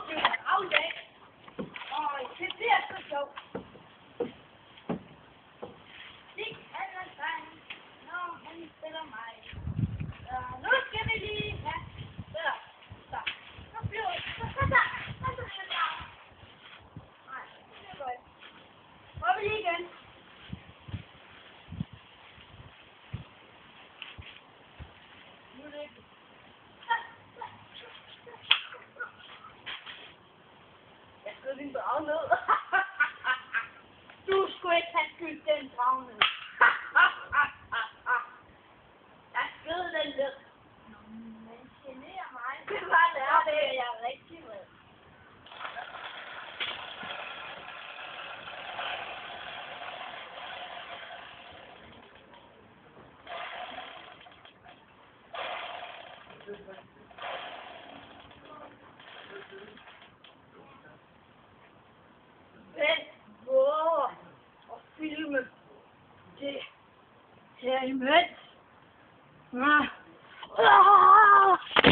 det er aflæg. Og det bliver så sjovt. Det kan man sige, når han spiller mig. Så nu skal vi lige have... Så. Nu bliver det... Så. Nej, det er godt. Prøv lige igen. Nu er det ikke. Jeg skød din drag ned. Du skulle ikke have skudt den drag ned. Jeg skød den ned. Den generer mig. Det var det. Det er jeg rigtig med. Vent på at filme det her imens.